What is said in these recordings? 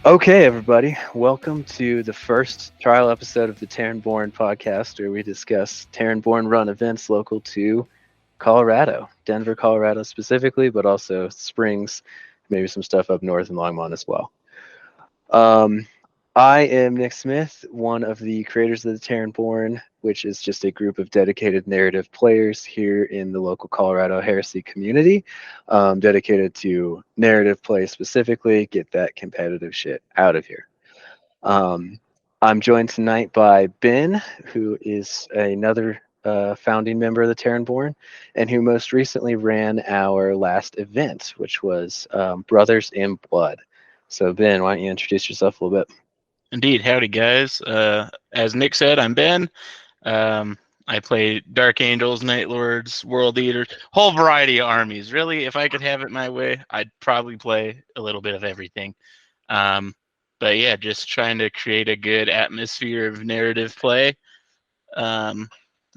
Okay, everybody, welcome to the first trial episode of the Terranborn podcast, where we discuss Terranborn run events local to Colorado, Denver, Colorado specifically, but also Springs, maybe some stuff up north in Longmont as well. Um, I am Nick Smith, one of the creators of the Terranborn, which is just a group of dedicated narrative players here in the local Colorado Heresy community, dedicated to narrative play specifically, get that competitive shit out of here. Um, I'm joined tonight by Ben, who is another founding member of the Terranborn, and who most recently ran our last event, which was Brothers in Blood. So, Ben, why don't you introduce yourself a little bit? Indeed, howdy guys. As Nick said, I'm Ben. I play Dark Angels, Night Lords, World Eaters, whole variety of armies. Really, if I could have it my way, I'd probably play a little bit of everything. Um, but yeah, just trying to create a good atmosphere of narrative play, um,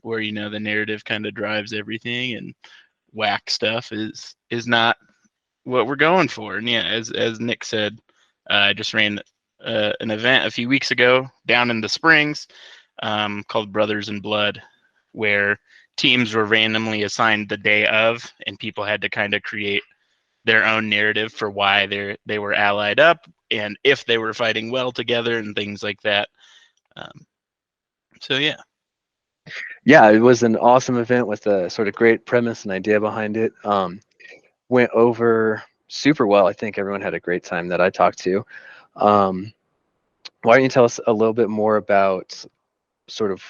where the narrative kind of drives everything, and whack stuff is not what we're going for. And yeah, as Nick said, I just ran an event a few weeks ago down in the Springs, called Brothers in Blood, where teams were randomly assigned the day of, and people had to kind of create their own narrative for why they were allied up and if they were fighting well together and things like that. Um, so yeah. Yeah, it was an awesome event with a sort of great premise and idea behind it. Went over super well. I think everyone had a great time that I talked to. Um, why don't you tell us a little bit more about sort of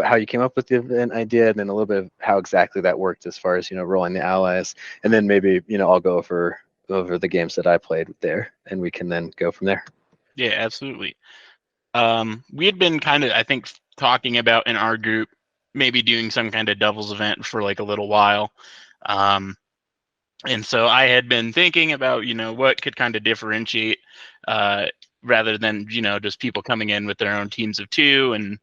how you came up with the event idea, and then a little bit of how exactly that worked as far as rolling the allies, and then maybe I'll go over the games that I played there, and we can then go from there. Yeah, absolutely. We had been kind of, I think, talking about in our group maybe doing some kind of doubles event for like a little while. Um, and so I had been thinking about, what could kind of differentiate, uh, rather than, just people coming in with their own teams of two and,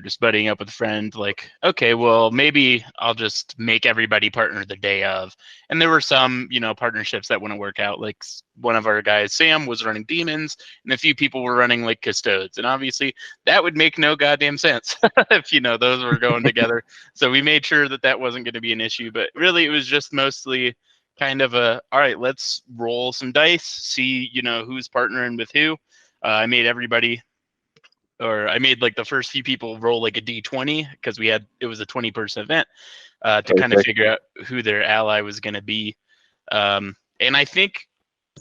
just buddying up with friends. Like, okay, well, maybe I'll just make everybody partner the day of. And there were some, partnerships that wouldn't work out. Like one of our guys, Sam, was running demons, and a few people were running like custodes. And obviously, that would make no goddamn sense if those were going together. So we made sure that that wasn't going to be an issue. But really, it was just mostly kind of all right, let's roll some dice, see who's partnering with who. I made like the first few people roll like a d20 because it was a 20-person event, to kind of Perfect. figure out who their ally was going to be. And I think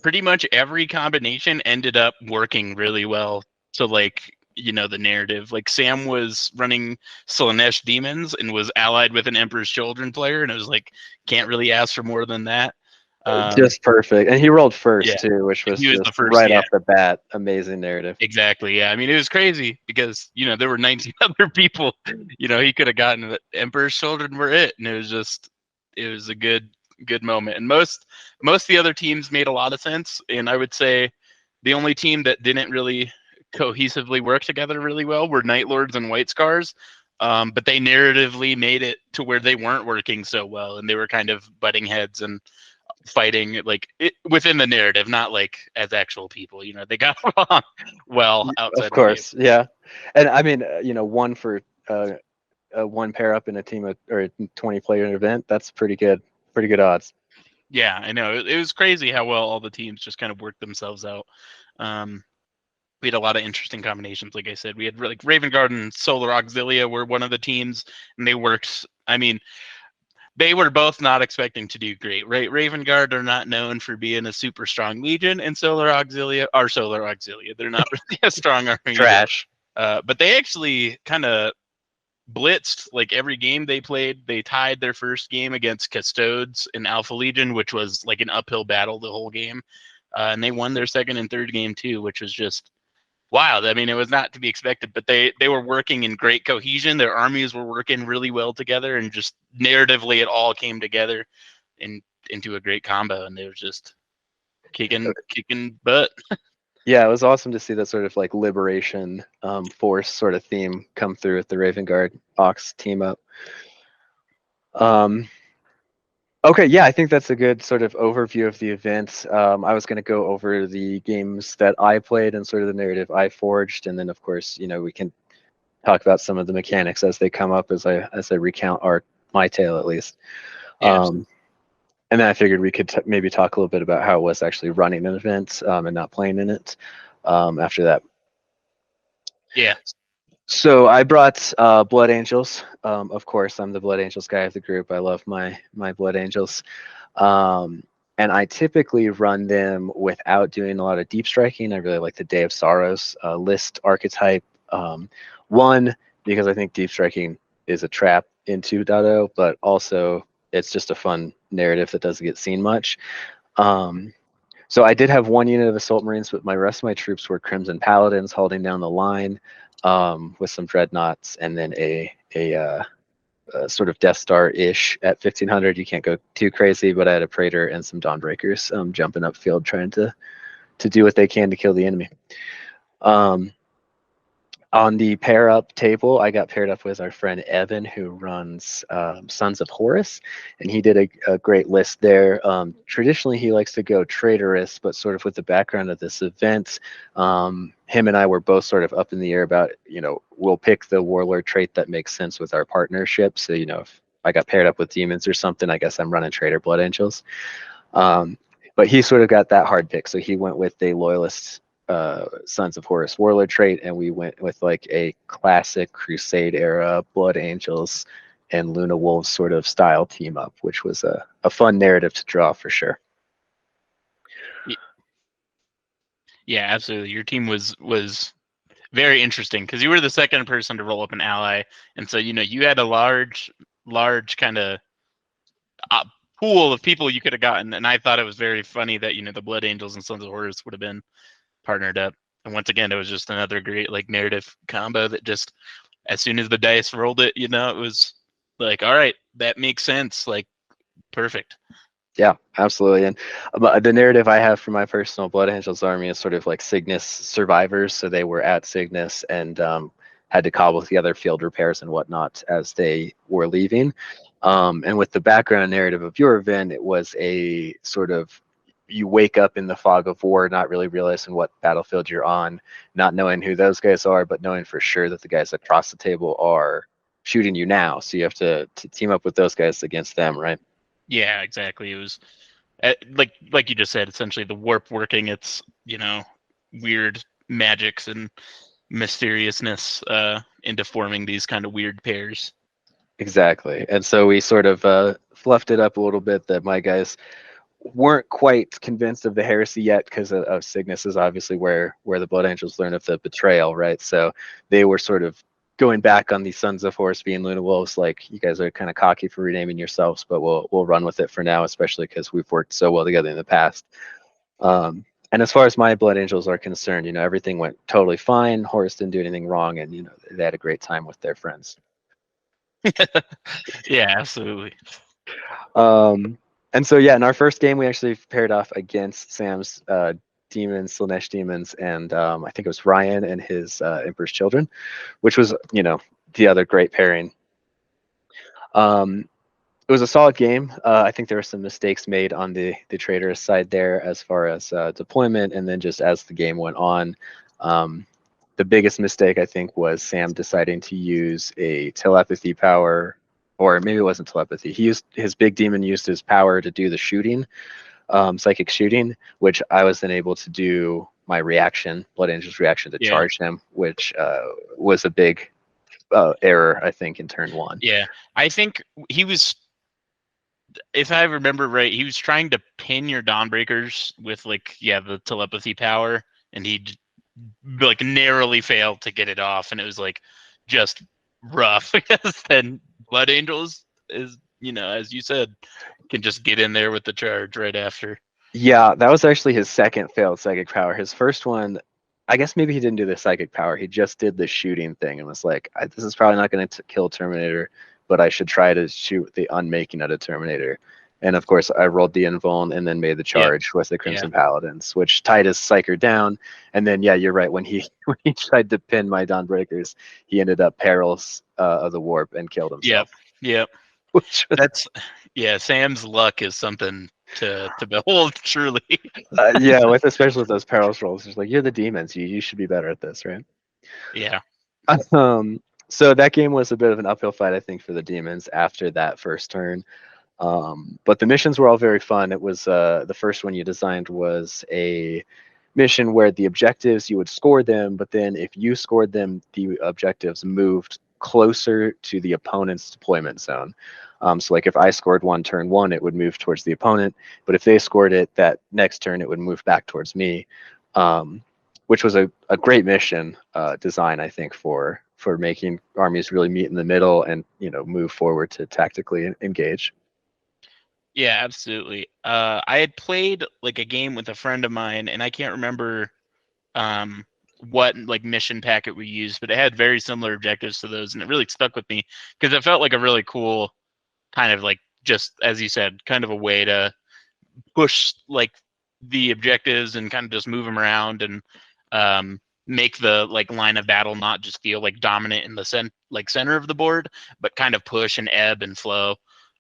pretty much every combination ended up working really well to like the narrative. Like Sam was running Slanesh demons and was allied with an Emperor's Children player, and it was like, can't really ask for more than that. Just perfect, and he rolled Yeah, first too, which was he was the just first. right Yeah, off the bat amazing narrative. exactly. Yeah, I mean, it was crazy because there were 19 other people. He could have gotten the Emperor's Children were it, and it was a good moment. And most of the other teams made a lot of sense, and I would say the only team that didn't really cohesively work together really well were Night Lords and White Scars. But they narratively made it to where they weren't working so well, and they were kind of butting heads and fighting like within the narrative, not like as actual people. They got along well Of outside of the game. course, yeah, and I mean, one for one pair up in a team of, or a 20-player event, that's pretty good odds. Yeah, I know. It was crazy how well all the teams just kind of worked themselves out. Um, we had a lot of interesting combinations. Like I said, we had like Raven Guard and Solar Auxilia were one of the teams, and they worked. I mean, they were both not expecting to do great, right? Raven Guard are not known for being a super strong legion, and Solar Auxilia are Solar Auxilia. They're not really a strong army either. Trash. But they actually kind of blitzed like every game they played. They tied their first game against Custodes in Alpha Legion, which was like an uphill battle the whole game. And they won their second and third game too, which was just wild. I mean, it was not to be expected, but they were working in great cohesion. Their armies were working really well together, and just narratively, it all came together into a great combo, and they were just kicking butt. Yeah, it was awesome to see that sort of like liberation force sort of theme come through with the Raven Guard Ox team up. Um, Okay, yeah, I think that's a good sort of overview of the event. I was going to go over the games that I played and sort of the narrative I forged, and then of course, we can talk about some of the mechanics as they come up as I recount my tale at least. Yeah, Um, and then I figured we could maybe talk a little bit about how it was actually running an event and not playing in it after that. yeah, So I brought Blood Angels. Of course, I'm the Blood Angels guy of the group. I love my Blood Angels. Um, and I typically run them without doing a lot of deep striking. I really like the Day of Sorrows list archetype. One, because I think deep striking is a trap in 2.0, but also it's just a fun narrative that doesn't get seen much. Um, so I did have one unit of Assault Marines, but my rest of my troops were Crimson Paladins holding down the line with some Dreadnoughts and then a sort of Death Star-ish at 1500. You can't go too crazy, but I had a Praetor and some Dawnbreakers jumping upfield trying to do what they can to kill the enemy. Um, on the pair up table, I got paired up with our friend Evan, who runs Sons of Horus, and he did a great list there. Traditionally, he likes to go traitorous, but sort of with the background of this event, him and I were both sort of up in the air about, we'll pick the warlord trait that makes sense with our partnership. So, if I got paired up with demons or something, I guess I'm running Traitor Blood Angels. But he sort of got that hard pick, so he went with a loyalist Sons of Horus warlord trait, and we went with like a classic Crusade era Blood Angels and Luna Wolves sort of style team up, which was a fun narrative to draw for sure. yeah, absolutely. Your team was very interesting because you were the second person to roll up an ally, and so you had a large kind of pool of people you could have gotten, and I thought it was very funny that the Blood Angels and Sons of Horus would have been partnered up. And once again, it was just another great like narrative combo that just as soon as the dice rolled it, it was like, all right, that makes sense, like perfect. Yeah, absolutely. And the narrative I have for my personal Blood Angels army is sort of like Cygnus survivors. So they were at Cygnus and had to cobble together field repairs and whatnot as they were leaving. And with the background narrative of your event, it was a sort of you wake up in the fog of war, not really realizing what battlefield you're on, not knowing who those guys are, but knowing for sure that the guys across the table are shooting you now. So you have to team up with those guys against them, right? Yeah, exactly. It was like you just said, essentially the warp working its weird magics and mysteriousness into forming these kind of weird pairs. Exactly. And so we sort of fluffed it up a little bit that my guys weren't quite convinced of the heresy yet because of Cygnus is obviously where the Blood Angels learn of the betrayal, right? So they were sort of going back on the Sons of Horus being Luna Wolves, like you guys are kind of cocky for renaming yourselves, but we'll run with it for now, especially because we've worked so well together in the past. And as far as my Blood Angels are concerned, everything went totally fine. Horus didn't do anything wrong, and they had a great time with their friends. Yeah, absolutely. And so, yeah, in our first game, we actually paired off against Sam's demons, Slanesh demons, and I think it was Ryan and his Emperor's Children, which was, the other great pairing. It was a solid game. I think there were some mistakes made on the traitorous side there as far as deployment, and then just as the game went on. The biggest mistake, I think, was Sam deciding to use a telepathy power, or maybe it wasn't telepathy. He used his big demon used his power to do the shooting, psychic shooting, which I was then able to do my reaction, Blood Angel's reaction to Yeah. charge him, which was a big error, I think, in turn one. Yeah, I think he was, if I remember right, he was trying to pin your Dawnbreakers with the telepathy power, and he like narrowly failed to get it off, and it was like just rough because then Blood Angels is, as you said, can just get in there with the charge right after. Yeah, that was actually his second failed psychic power. His first one, I guess maybe he didn't do the psychic power. He just did the shooting thing and was like, this is probably not going to kill Terminator, but I should try to shoot the unmaking of the Terminator. And of course, I rolled the invuln and then made the charge with the Crimson Paladins, which tied his psyker down. And then, yeah, you're right. When he tried to pin my Dawnbreakers, he ended up perils of the warp and killed himself. Yep. Which was, Sam's luck is something to behold, truly. yeah, especially with those perils rolls, it's like you're the demons. You should be better at this, right? Yeah. Um, so that game was a bit of an uphill fight, I think, for the demons after that first turn. But the missions were all very fun. It was the first one you designed was a mission where the objectives you would score them, but then if you scored them, the objectives moved closer to the opponent's deployment zone. So like if I scored one turn one, it would move towards the opponent, but if they scored it that next turn, it would move back towards me, which was a great mission design, I think, for making armies really meet in the middle and move forward to tactically engage. Yeah, absolutely. I had played like a game with a friend of mine, and I can't remember what like mission packet we used, but it had very similar objectives to those, and it really stuck with me because it felt like a really cool kind of like, just as you said, kind of a way to push like the objectives and kind of just move them around and make the like line of battle not just feel like dominant in the center of the board, but kind of push and ebb and flow.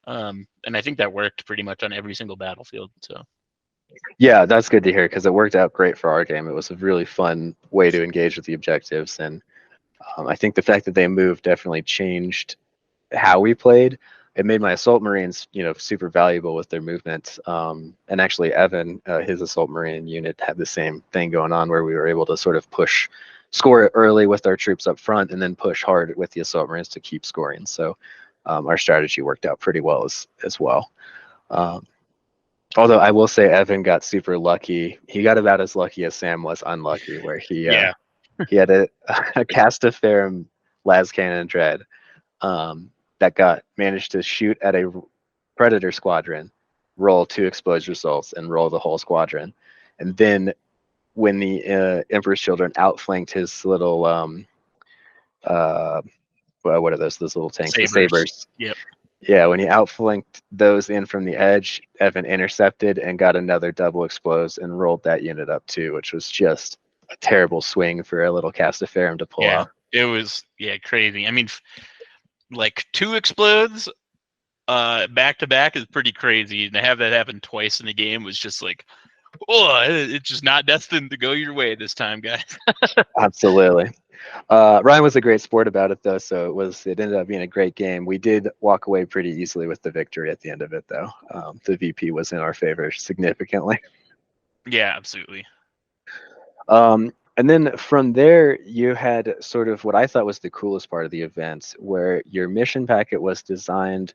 And I think that worked pretty much on every single battlefield. So Yeah, that's good to hear because it worked out great for our game. It was a really fun way to engage with the objectives, and I think the fact that they moved definitely changed how we played. It made my assault marines, super valuable with their movement. And actually, Evan, his assault marine unit had the same thing going on, where we were able to sort of score it early with our troops up front, and then push hard with the assault marines to keep scoring. So our strategy worked out pretty well as well. Although I will say Evan got super lucky. He got about as lucky as Sam was unlucky, where yeah, he had a Castaferum las cannon dread that managed to shoot at a predator squadron, roll 2 exposed results, and roll the whole squadron. And then when the Emperor's Children outflanked his little what are those little tanks? The sabers. Yep. Yeah, when he outflanked those in from the edge, Evan intercepted and got another double explodes and rolled that unit up too, which was just a terrible swing for a little Castaferum to pull off. It was crazy. I mean, like 2 explodes back to back is pretty crazy, and to have that happen twice in a game was just like, oh, it's just not destined to go your way this time, guys. Absolutely. Ryan was a great sport about it though, so it ended up being a great game. We did walk away pretty easily with the victory at the end of it though. The VP was in our favor significantly. Yeah, absolutely. And then from there, you had sort of what I thought was the coolest part of the event, where your mission packet was designed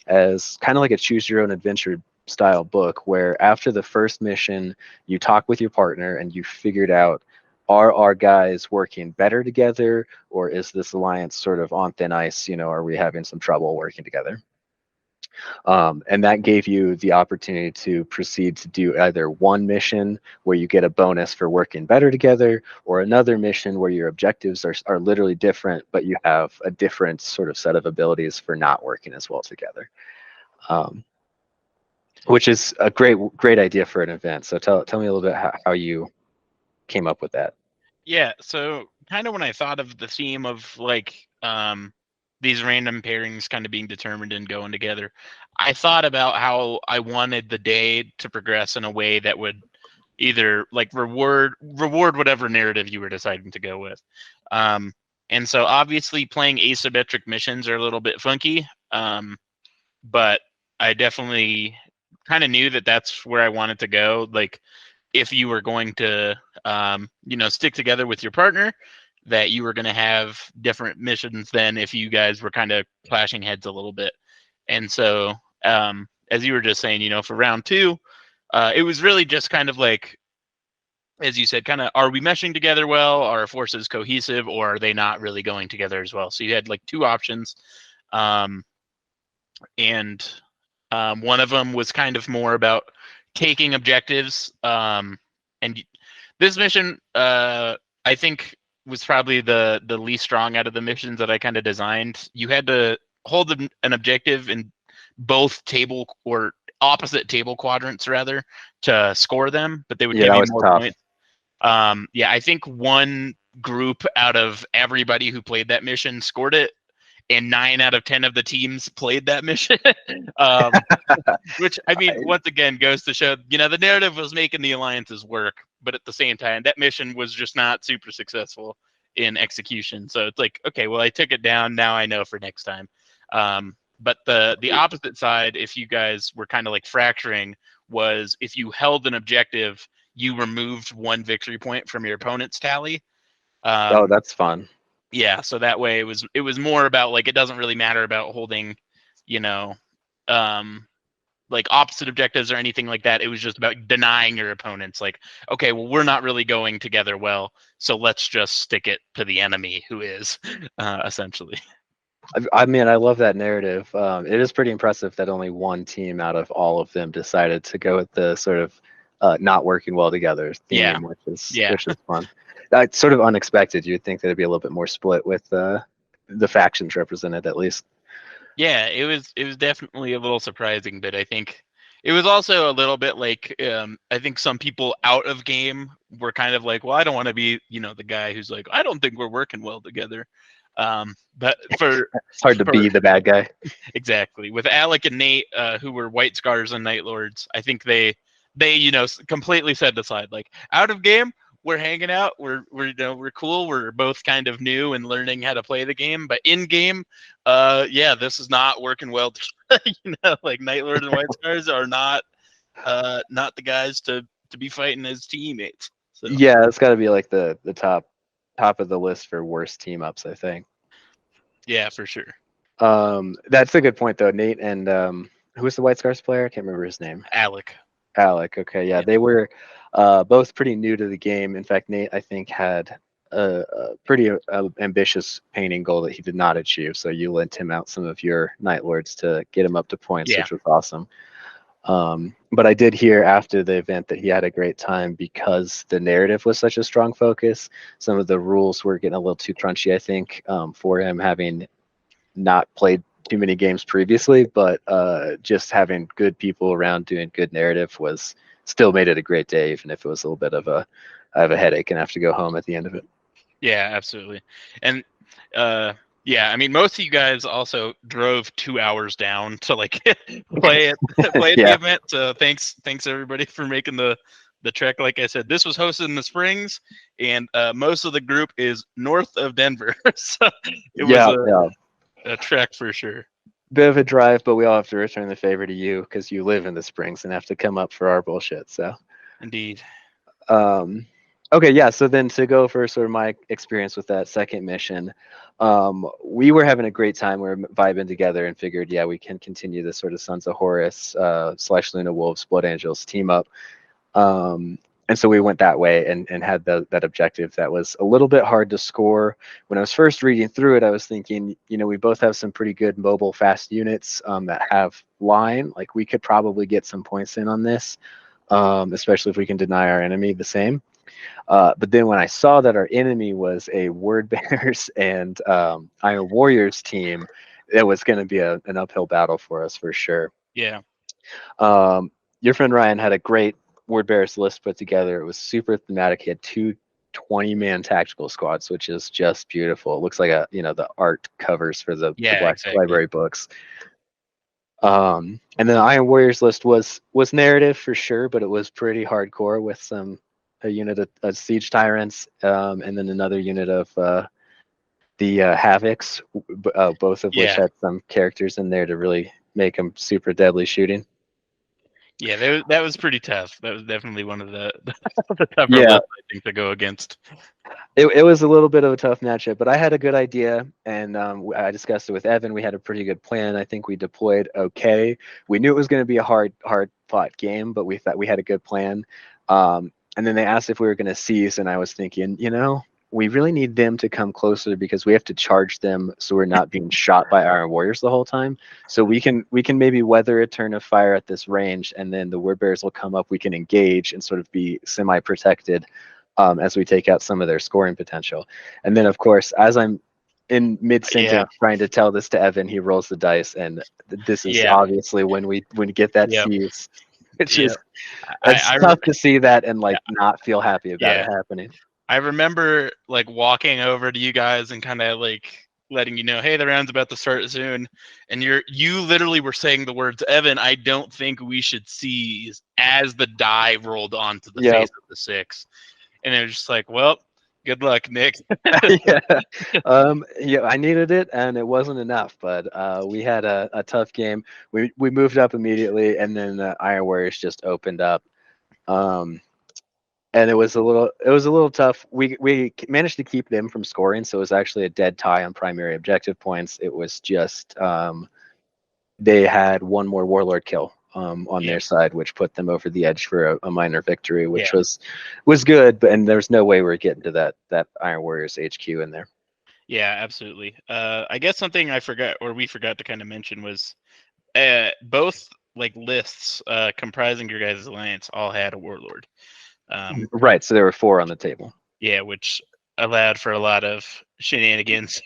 as kind of like a choose your own adventure style book, where after the first mission, you talk with your partner and you figured out, are our guys working better together, or is this alliance sort of on thin ice? Are we having some trouble working together? And that gave you the opportunity to proceed to do either one mission where you get a bonus for working better together, or another mission where your objectives are literally different, but you have a different sort of set of abilities for not working as well together. Which is a great idea for an event. So tell me a little bit how you came up with that. Yeah, so kind of when I thought of the theme of like these random pairings kind of being determined and going together, I thought about how I wanted the day to progress in a way that would either like reward whatever narrative you were deciding to go with. And so obviously playing asymmetric missions are a little bit funky, but I definitely kind of knew that that's where I wanted to go. Like if you were going to stick together with your partner, that you were going to have different missions than if you guys were kind of clashing heads a little bit. And so as you were just saying, for round 2, it was really just kind of like, as you said, kind of, are we meshing together well? Are our forces cohesive, or are they not really going together as well? So you had like 2 options. And one of them was kind of more about taking objectives. And this mission, I think, was probably the least strong out of the missions that I kind of designed. You had to hold an objective in both table or opposite table quadrants rather to score them, but they would give you more points. I think one group out of everybody who played that mission scored it, and 9 out of 10 of the teams played that mission. Which, I mean, once again goes to show, the narrative was making the alliances work, but at the same time, that mission was just not super successful in execution. So it's like, okay, well, I took it down. Now I know for next time. But the opposite side, if you guys were kind of like fracturing, was if you held an objective, you removed 1 victory point from your opponent's tally. Oh, that's fun. Yeah, so that way it was more about like, it doesn't really matter about holding, like opposite objectives or anything like that. It was just about denying your opponents. Like, okay, well, we're not really going together well, so let's just stick it to the enemy who is, essentially. I mean, I love that narrative. It is pretty impressive that only one team out of all of them decided to go with the sort of not working well together theme, which is fun. That's sort of unexpected. You'd think that it'd be a little bit more split with the factions represented, at least. Yeah, it was definitely a little surprising, but I think it was also a little bit like, I think some people out of game were kind of like, well, I don't want to be, the guy who's like, I don't think we're working well together. But it's hard to be the bad guy. Exactly. With Alec and Nate, who were White Scars and Night Lords, I think they completely set aside, like, out of game, we're hanging out, we're cool, we're both kind of new and learning how to play the game, but in game, this is not working well. Like Night Lord and White Scars are not the guys to be fighting as teammates. So. Yeah, it's got to be like the top of the list for worst team ups, I think. Yeah, for sure. That's a good point though. Nate and who was the White Scars player? I can't remember his name. Alec. Okay, yeah, they were both pretty new to the game. In fact, Nate, I think, had a pretty ambitious painting goal that he did not achieve. So you lent him out some of your Night Lords to get him up to points, which was awesome. But I did hear after the event that he had a great time because the narrative was such a strong focus. Some of the rules were getting a little too crunchy, I think, for him, having not played too many games previously, but just having good people around doing good narrative was still made it a great day, even if it was a little bit of I have a headache and have to go home at the end of it. Yeah, absolutely. And yeah, I mean, most of you guys also drove 2 hours down to like play the event. So thanks everybody for making the trek. Like I said, this was hosted in the Springs, and most of the group is north of Denver. So it was a trek for sure. Bit of a drive, but we all have to return the favor to you because you live in the Springs and have to come up for our bullshit. So indeed. Okay, yeah. So then to go for sort of my experience with that second mission, we were having a great time. We were vibing together and figured, yeah, we can continue this sort of Sons of Horus / Luna Wolves, Blood Angels team up. And so we went that way and had that objective that was a little bit hard to score. When I was first reading through it, I was thinking, we both have some pretty good mobile fast units that have line. Like we could probably get some points in on this, especially if we can deny our enemy the same. But then when I saw that our enemy was a Word Bears and Iron Warriors team, it was going to be an uphill battle for us for sure. Yeah. Your friend Ryan had a great Word Bears list put together. It was super thematic. He had 2 20-man tactical squads, which is just beautiful. It looks like the art covers for the Black Library books. And then the Iron Warriors list was narrative for sure, but it was pretty hardcore with a unit of siege tyrants, and then another unit of the Havocs, both of which had some characters in there to really make them super deadly shooting. Yeah, that was pretty tough. That was definitely one of the tougher lists, I think, to go against. It was a little bit of a tough matchup, but I had a good idea, and I discussed it with Evan. We had a pretty good plan. I think we deployed okay. We knew it was going to be a hard fought game, but we thought we had a good plan. And then they asked if we were going to seize, and I was thinking, we really need them to come closer because we have to charge them so we're not being shot by Iron Warriors the whole time. So we can maybe weather a turn of fire at this range, and then the Word Bears will come up. We can engage and sort of be semi-protected as we take out some of their scoring potential. And then, of course, as I'm in mid-sentence trying to tell this to Evan, he rolls the dice, and this is obviously when we get that seize. It's tough to see that and not feel happy about it happening. I remember walking over to you guys and kind of letting you know, hey, the round's about to start soon, and you literally were saying the words, Evan, I don't think we should seize, as the die rolled onto the Yeah. face of the 6. And it was just like, well, good luck, Nick. Yeah. Yeah, I needed it, and it wasn't enough. But we had a tough game. We moved up immediately, and then the Iron Warriors just opened up. Um, and it was a little tough. We managed to keep them from scoring, so it was actually a dead tie on primary objective points. It was just they had one more warlord kill on Yeah. their side, which put them over the edge for a minor victory, which Yeah. was good. But and there's no way we're getting to that Iron Warriors HQ in there. Yeah, absolutely. I guess something I forgot, or we forgot to kind of mention, was both like lists comprising your guys' alliance all had a warlord. Right. So there were 4 on the table. Yeah, which allowed for a lot of shenanigans,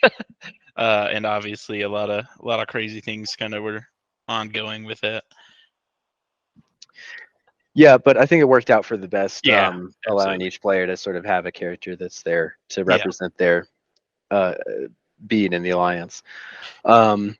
and obviously a lot of crazy things kind of were ongoing with it. Yeah, but I think it worked out for the best, Yeah, allowing absolutely. each player to sort of have a character that's there to Yeah, represent their uh, being in the alliance. Um,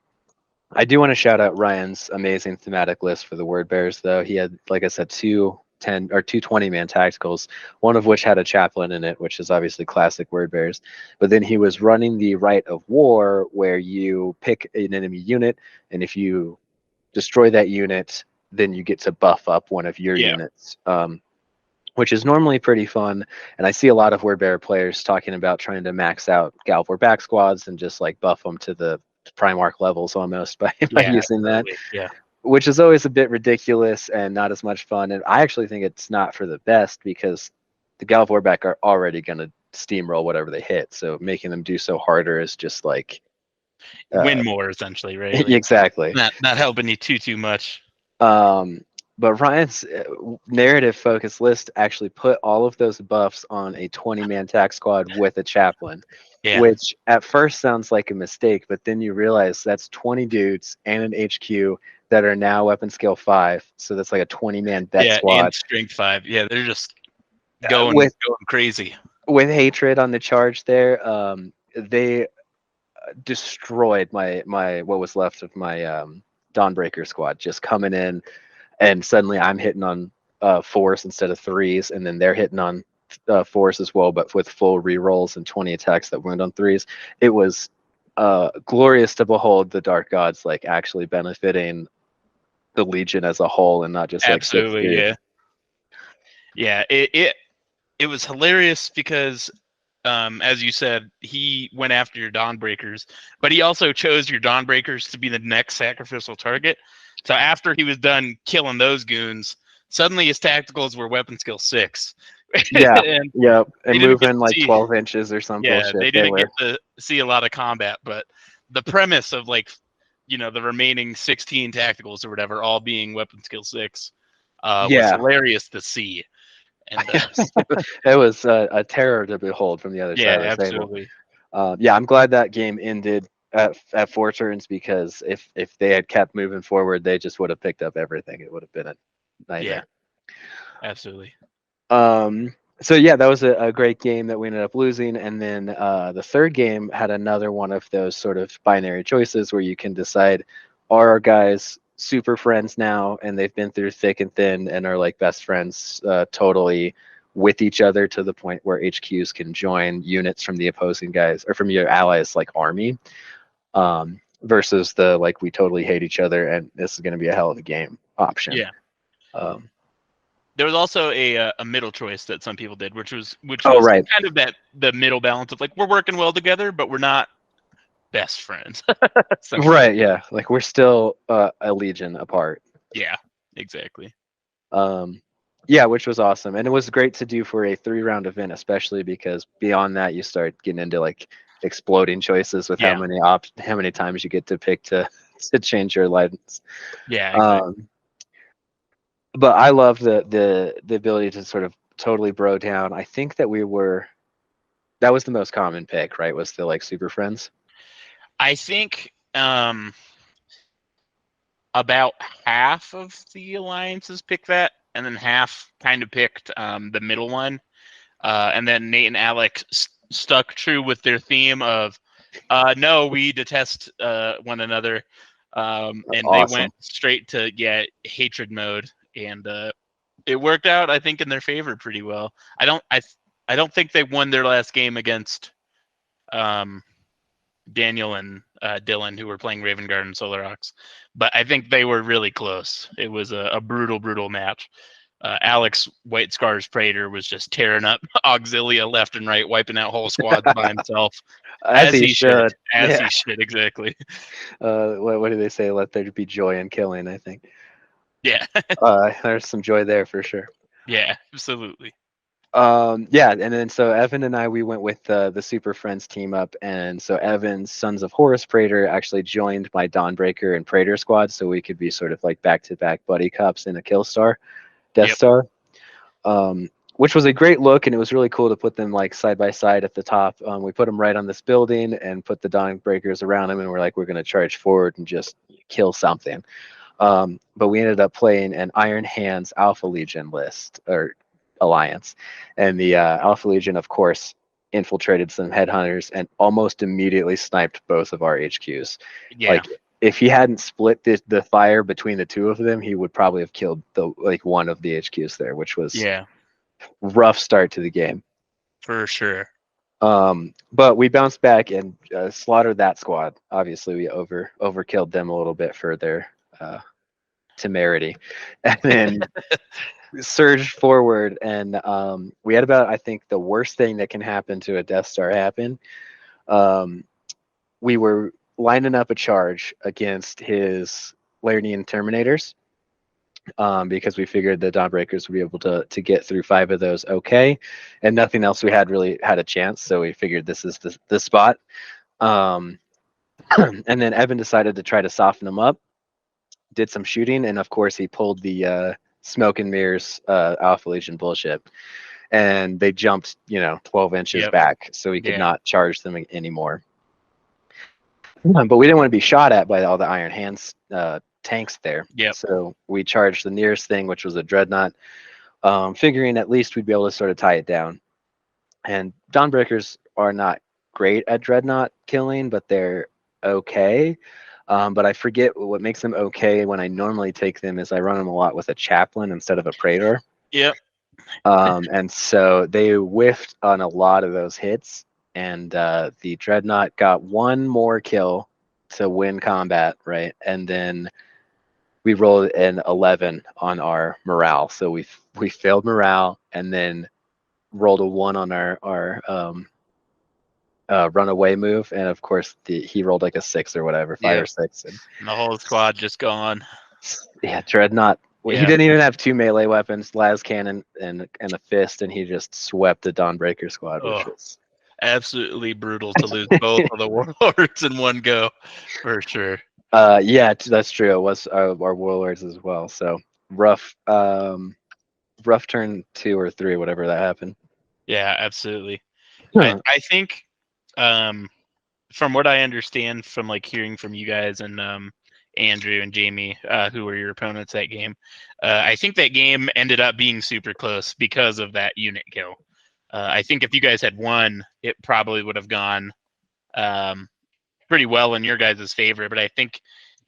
I do want to shout out Ryan's amazing thematic list for the word bears, though. He had, like I said, two 20-man tacticals, one of which had a chaplain in it, which is obviously classic word bears. But then he was running the Rite of War, where you pick an enemy unit, and if you destroy that unit, then you get to buff up one of your yeah, units. Which is normally pretty fun. And I see a lot of word bearer players talking about trying to max out Galvor back squads and just like buff them to the Primarch levels almost by yeah, using that, absolutely. Yeah, which is always a bit ridiculous and not as much fun. And I actually think it's not for the best because the Galvor back are already going to steamroll whatever they hit. So making them do so harder is just like win more essentially, right? Like exactly. not helping you too much. Um, but Ryan's narrative focused list actually put all of those buffs on a 20-man tax squad with a chaplain, Yeah, which at first sounds like a mistake, but then you realize that's 20 dudes and an HQ that are now weapon skill 5. So that's like a 20-man vet yeah, and squad strength 5. Yeah, they're just with going crazy. hatred on the charge there. They destroyed my what was left of my Dawnbreaker squad, just coming in, and suddenly I'm hitting on 4s instead of 3s, and then they're hitting on 4s as well, but with full rerolls and 20 attacks that wound on 3s. It was glorious to behold the Dark Gods like actually benefiting the Legion as a whole, and not just like 6 Absolutely, dudes. yeah. Yeah, it was hilarious because, as you said, he went after your Dawnbreakers, but he also chose your Dawnbreakers to be the next sacrificial target. So after he was done killing those goons, suddenly his tacticals were weapon skill 6. Yeah, And yeah, they and didn't get moving to like see, 12 inches or some yeah, bullshit. they They didn't get were. to see a lot of combat, but the premise of like, the remaining 16 tacticals or whatever all being weapon skill 6 was Yeah, hilarious to see. And it was a terror to behold from the other yeah, side of the table. absolutely. Yeah, I'm glad that game ended at 4 turns, because if they had kept moving forward, they just would have picked up everything. It would have been a Yeah, nightmare. absolutely. So yeah, that was a great game that we ended up losing, and then the third game had another one of those sort of binary choices where you can decide, are our guys super friends now and they've been through thick and thin and are like best friends totally with each other to the point where HQs can join units from the opposing guys or from your allies like army, versus the like we totally hate each other and this is going to be a hell of a game option. Yeah. um, There was also a middle choice that some people did, which was right. kind of the middle balance of like we're working well together, but we're not best friends, essentially. Right, yeah. Like we're still a legion apart. Yeah, exactly. Um, yeah, which was awesome, and it was great to do for a 3-round event, especially because beyond that you start getting into like exploding choices with Yeah, how many times you get to pick to to change your license. yeah, exactly. Um, but I love the ability to sort of totally bro down. I think that was the most common pick, right? Was the like super friends. I think about half of the alliances picked that, and then half kind of picked the middle one. And then Nate and Alec stuck true with their theme of No, we detest one another, and they Awesome. went straight to hatred mode, and it worked out, I think, in their favor pretty well. I don't think they won their last game against um, Daniel and Dylan, who were playing Raven Guard and Solar Ox, but I think they were really close. It was a brutal match. Alex White Scars Praetor was just tearing up Auxilia left and right, wiping out whole squads by himself, As as he he should, should. as Yeah. he should, exactly. What do they say? Let there be joy in killing, I think. Yeah, There's some joy there for sure. yeah, absolutely. Yeah, and then so Evan and I, we went with the Super Friends team up, and so Evan's Sons of Horus Praetor actually joined my Dawnbreaker and Praetor squad, so we could be sort of like back-to-back buddy cops in a Kill Star, Death Yep. Star, which was a great look, and it was really cool to put them like side by side at the top. We put them right on this building and put the Dawnbreakers around them, and we're like, we're going to charge forward and just kill something. But we ended up playing an Iron Hands Alpha Legion list or alliance, and the Alpha Legion, of course, infiltrated some headhunters and almost immediately sniped both of our HQs. Yeah, Like, if he hadn't split the fire between the two of them, he would probably have killed one of the HQs there, which was yeah, rough start to the game. for sure. But we bounced back and slaughtered that squad. Obviously, we overkilled them a little bit for their temerity, and then surged forward. And we had about, I think, the worst thing that can happen to a Death Star happen. We were lining up a charge against his Lernian Terminators. Because we figured the Dawnbreakers would be able to get through 5 of those okay, and nothing else we had really had a chance. So we figured this is the spot. Um, and then Evan decided to try to soften them up, did some shooting, and of course he pulled the smoke and mirrors Alpha Legion bullshit, and they jumped 12 inches Yep. back, so we could Yeah. not charge them anymore. But we didn't want to be shot at by all the Iron Hands tanks there. Yep. So we charged the nearest thing, which was a dreadnought, figuring at least we'd be able to sort of tie it down. And Dawnbreakers are not great at dreadnought killing, but they're okay. But I forget what makes them okay when I normally take them is I run them a lot with a chaplain instead of a praetor. Yep. And so they whiffed on a lot of those hits, and the dreadnought got one more kill to win combat, right? And then we rolled an 11 on our morale, so we failed morale, and then rolled a 1 on our runaway move, and of course he rolled like a 6 or whatever, 5 or 6, and the whole squad just gone. Yeah, dreadnought. Yeah. He didn't even have 2 melee weapons, las cannon and a fist, and he just swept the Dawnbreaker squad, which was absolutely brutal to lose both of the warlords in one go, for sure. yeah, that's true. It was our warlords as well. So rough turn 2 or 3, whatever that happened. Yeah, absolutely. Huh. I think from what I understand from like hearing from you guys and Andrew and Jamie, who were your opponents that game, I think that game ended up being super close because of that unit kill. I think if you guys had won, it probably would have gone pretty well in your guys' favor. But I think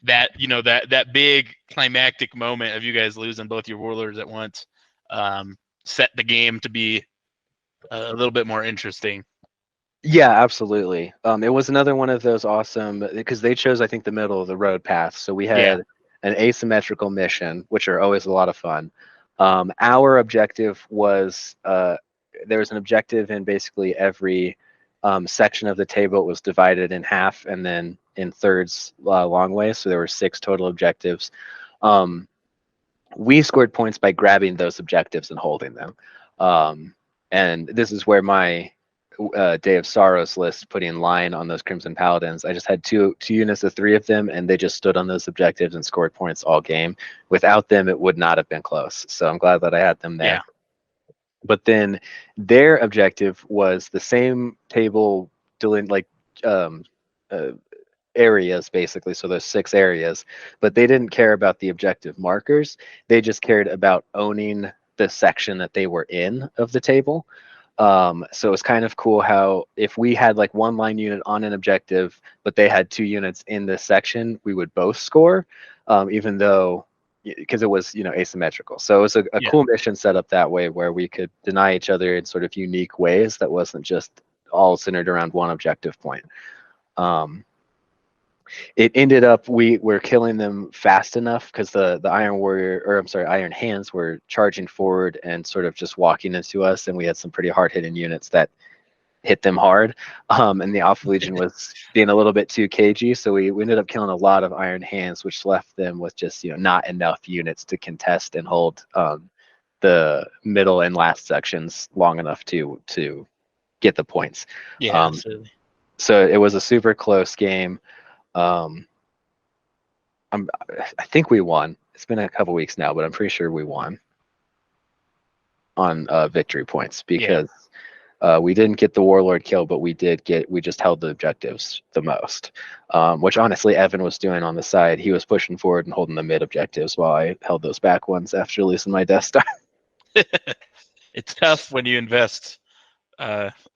that that big climactic moment of you guys losing both your warlords at once set the game to be a little bit more interesting. Yeah, absolutely. It was another one of those awesome, because they chose, I think, the middle of the road path. So we had an asymmetrical mission, which are always a lot of fun. Our objective was there was an objective in basically every section of the table. It was divided in half and then in thirds long ways. So there were 6 total objectives. We scored points by grabbing those objectives and holding them. And this is where my Day of Sorrows list put in line on those Crimson Paladins. I just had two units of 3 of them, and they just stood on those objectives and scored points all game. Without them, it would not have been close. So I'm glad that I had them there. Yeah. But then their objective was the same table doing like areas, basically. So there's 6 areas, but they didn't care about the objective markers. They just cared about owning the section that they were in of the table. So it was kind of cool how if we had like one line unit on an objective, but they had 2 units in this section, we would both score, even though because it was asymmetrical. So it was a Yeah. cool mission set up that way where we could deny each other in sort of unique ways that wasn't just all centered around one objective point. It ended up we were killing them fast enough because the Iron Warrior, or I'm sorry, Iron Hands were charging forward and sort of just walking into us, and we had some pretty hard hitting units that hit them hard. And the Alpha Legion was being a little bit too cagey, so we ended up killing a lot of Iron Hands, which left them with just not enough units to contest and hold the middle and last sections long enough to get the points. Yeah, absolutely. So it was a super close game. I think we won. It's been a couple weeks now, but I'm pretty sure we won on victory points because we didn't get the Warlord kill, but we just held the objectives the most, which honestly Evan was doing on the side. He was pushing forward and holding the mid objectives while I held those back ones after losing my Death Star. It's tough when you invest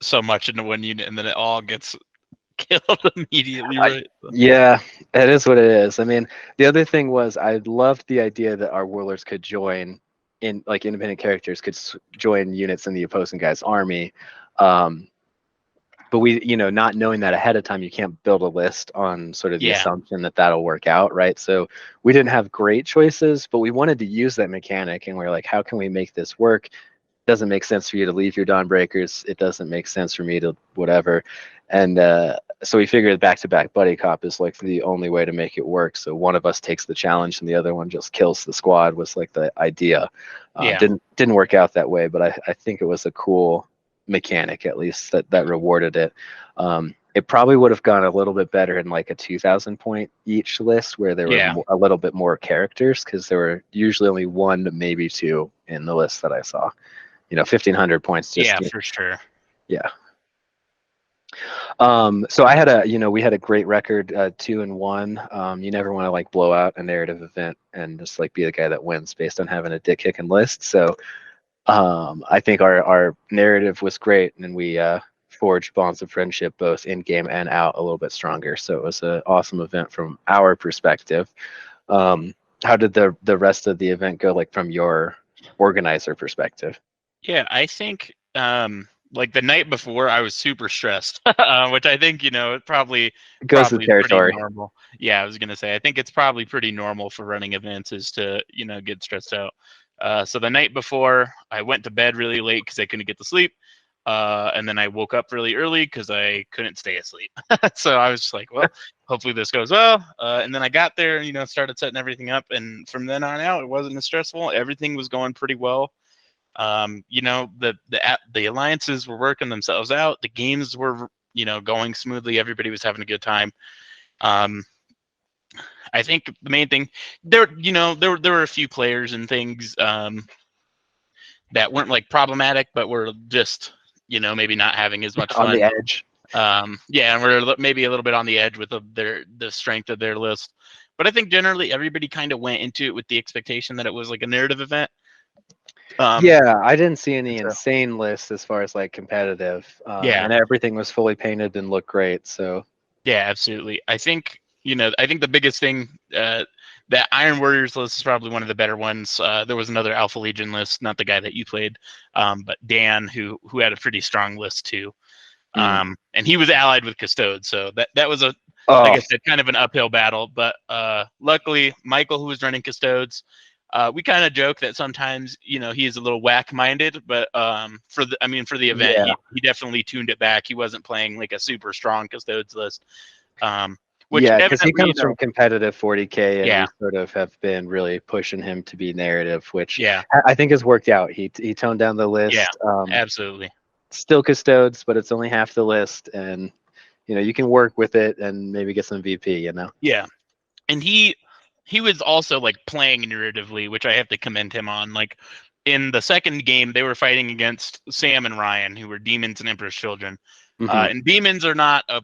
so much into one unit and then it all gets killed immediately, right? Yeah, it is what it is. I mean, the other thing was I loved the idea that our warlords could join in, like independent characters could join units in the opposing guy's army. But we, not knowing that ahead of time, you can't build a list on sort of the assumption that that'll work out, right? So we didn't have great choices, but we wanted to use that mechanic, and we're like, how can we make this work? Doesn't make sense for you to leave your Dawnbreakers. It doesn't make sense for me to whatever. And so we figured back-to-back buddy cop is like the only way to make it work. So one of us takes the challenge and the other one just kills the squad was like the idea. Didn't work out that way, but I think it was a cool mechanic at least that rewarded it. It probably would have gone a little bit better in like a 2,000 point each list where there were a little bit more characters because there were usually only 1 maybe 2 in the list that I saw. 1,500 points. Just, for sure. Yeah. So I had we had a great record, 2-1. You never want to like blow out a narrative event and just like be the guy that wins based on having a dick kicking list. So I think our narrative was great, and we forged bonds of friendship both in game and out a little bit stronger. So it was an awesome event from our perspective. How did the rest of the event go, like from your organizer perspective? Yeah, I think like the night before I was super stressed, which I think probably goes with territory. Pretty normal. Yeah, I was gonna say I think it's probably pretty normal for running events is to get stressed out. So the night before I went to bed really late because I couldn't get to sleep, and then I woke up really early because I couldn't stay asleep. So I was just like, well, hopefully this goes well. And then I got there, started setting everything up, and from then on out, it wasn't as stressful. Everything was going pretty well. The alliances were working themselves out. The games were, going smoothly. Everybody was having a good time. I think the main thing there were a few players and things that weren't like problematic, but were just maybe not having as much fun on the edge. And we're maybe a little bit on the edge with the strength of their list. But I think generally everybody kind of went into it with the expectation that it was like a narrative event. I didn't see any insane lists as far as like competitive. And everything was fully painted and looked great. So yeah, absolutely. I think the biggest thing that Iron Warriors list is probably one of the better ones. There was another Alpha Legion list, not the guy that you played, but Dan who had a pretty strong list too. And he was allied with Custode, so that was like I said, kind of an uphill battle. But luckily, Michael, who was running Custodes, we kind of joke that sometimes he is a little whack-minded, but for the event, he definitely tuned it back. He wasn't playing like a super strong Custodes list. Because he comes from competitive 40K, and we sort of have been really pushing him to be narrative, which I think has worked out. He toned down the list. Yeah, absolutely. Still Custodes, but it's only half the list, and you can work with it and maybe get some VP. Yeah, and he was also like playing narratively, which I have to commend him on. Like in the second game, they were fighting against Sam and Ryan, who were demons and Emperor's Children. And demons are not a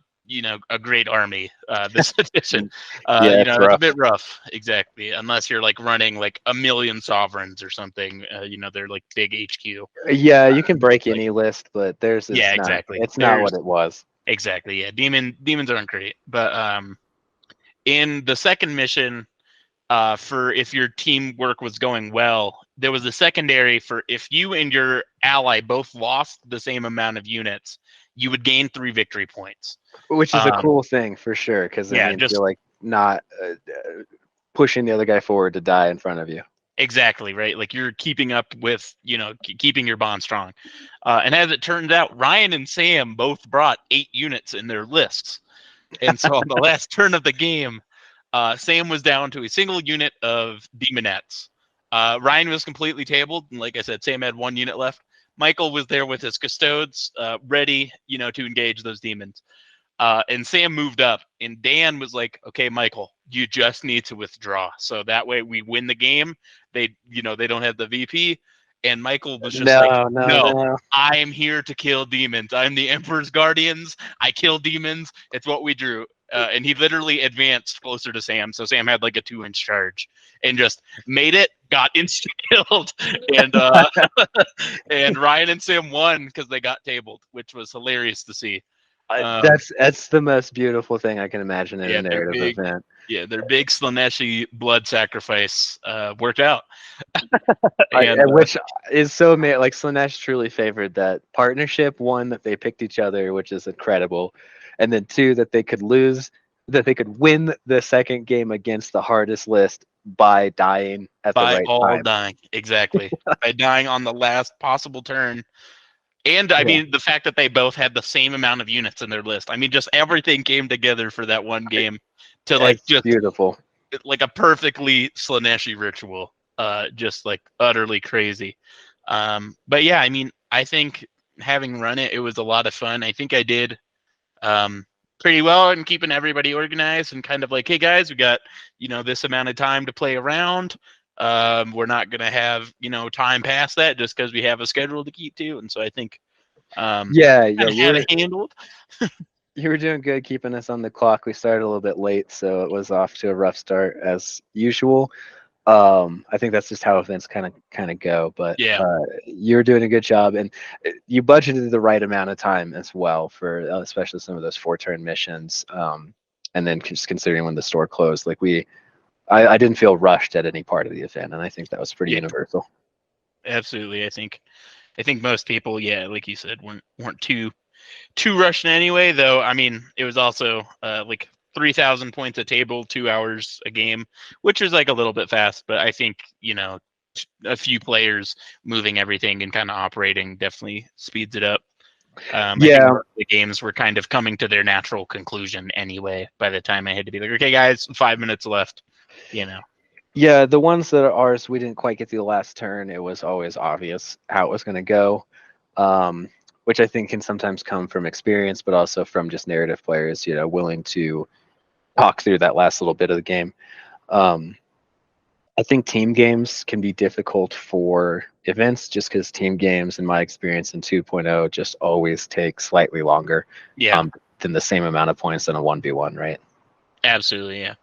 a great army this edition. Yeah, it's It's a rough. bit rough, exactly, unless you're like running like a million sovereigns or something. They're like big HQ. Yeah, you can break Like, any list, but theirs is yeah, not. exactly. It's not what it was. Exactly, yeah. Demons aren't great, but in the second mission, for if your teamwork was going well, there was a secondary for if you and your ally both lost the same amount of units, you would gain 3 victory points. Which is a cool thing for sure, because it Yeah, means just you're like not pushing the other guy forward to die in front of you. exactly right. Like you're keeping up with, keeping your bond strong. And as it turns out, Ryan and Sam both brought 8 units in their lists. And so on the last turn of the game, Sam was down to a single unit of demonettes. Ryan was completely tabled, and like I said, Sam had 1 unit left. Michael was there with his custodes, ready, to engage those demons. And Sam moved up, and Dan was like, "Okay, Michael, you just need to withdraw, so that way we win the game. They don't have the VP." And Michael was just like, "No, No. I am here to kill demons. I'm the Emperor's Guardians. I kill demons. It's what we drew." And he literally advanced closer to Sam, so Sam had like a 2-inch charge, and just made it. Got insta killed, and and Ryan and Sam won because they got tabled, which was hilarious to see. That's the most beautiful thing I can imagine in a Yeah, narrative event. their big Slaneshi blood sacrifice worked out. And Which is so like Slanesh truly favored that partnership. One, that they picked each other, which is incredible, and then 2, that they could win the second game against the hardest list by dying at the by right all time. dying, exactly, by dying on the last possible turn. And I mean, the fact that they both had the same amount of units in their list. I mean, just everything came together for that one game to like It's just beautiful. like a perfectly Slaneshi ritual. Just like utterly crazy. But yeah, I mean, I think having run it, it was a lot of fun. I think I did pretty well in keeping everybody organized and kind of like, hey guys, we got this amount of time to play around. We're not gonna have time past that just because we have a schedule to keep to, and so I think Yeah, kind of had it handled. you were doing good keeping us on the clock. We started a little bit late, so it was off to a rough start as usual. I think that's just how events kind of go, but Yeah. you're doing a good job, and you budgeted the right amount of time as well for especially some of those 4-turn missions. And then just considering when the store closed, like I didn't feel rushed at any part of the event, and I think that was pretty Yeah, universal. absolutely. I think most people, yeah, like you said, weren't too rushed in anyway. Though I mean, it was also like 3,000 points a table, 2 hours a game, which is like a little bit fast. But I think a few players moving everything and kind of operating definitely speeds it up. I think the games were kind of coming to their natural conclusion anyway by the time I had to be like, okay, guys, 5 minutes left. Yeah, the ones that are ours, we didn't quite get to the last turn. It was always obvious how it was going to go, which I think can sometimes come from experience, but also from just narrative players, willing to talk through that last little bit of the game. I think team games can be difficult for events just because team games, in my experience in 2.0, just always take slightly longer than the same amount of points than a 1v1, right? Absolutely, yeah.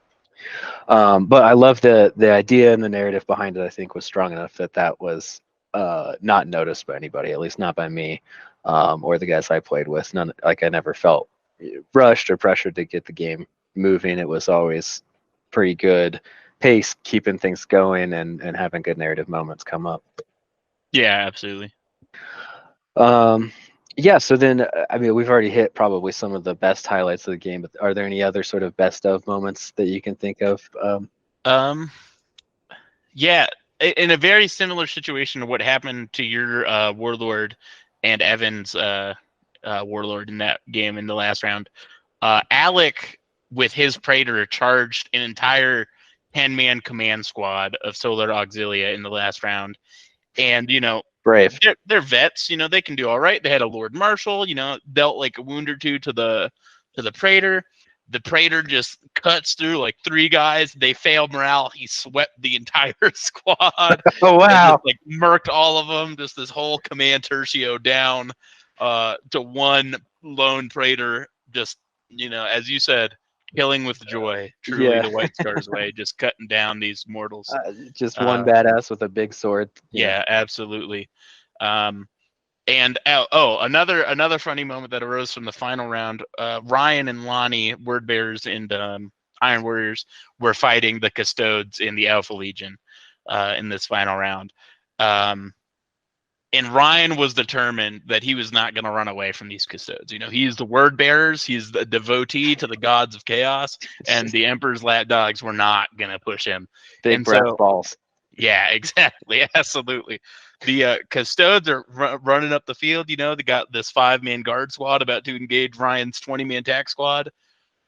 But I love the idea and the narrative behind it. I think was strong enough that was not noticed by anybody, at least not by me or the guys I played with. I never felt rushed or pressured to get the game moving. It was always pretty good pace, keeping things going and having good narrative moments come up. Yeah, absolutely. Yeah, so then, I mean, we've already hit probably some of the best highlights of the game, but are there any other sort of best of moments that you can think of? Yeah, in a very similar situation to what happened to your Warlord and Evan's Warlord in that game in the last round, Alec, with his Praetor, charged an entire 10-man command squad of Solar Auxilia in the last round. And, brave. They're vets, they can do all right. They had a Lord Marshal, dealt like a wound or two to the Praetor. The Praetor just cuts through like 3 guys. They fail morale. He swept the entire squad. Oh, wow. Just, like murked all of them. Just this whole command tertio down to one lone Praetor. Just as you said, killing with joy, truly Yeah, the White Scar's way, just cutting down these mortals. just one Uh, badass with a big sword. yeah, absolutely. Um, and another funny moment that arose from the final round. Ryan and Lonnie, word bearers and Iron Warriors, were fighting the Custodes in the Alpha Legion in this final round. And Ryan was determined that he was not going to run away from these Custodes. He's the word bearers. He's the devotee to the gods of chaos, and the Emperor's lapdogs were not going to push him. Big And brass so, balls. yeah, exactly, absolutely. The Custodes are running up the field. They got this 5-man guard squad about to engage Ryan's 20-man attack squad.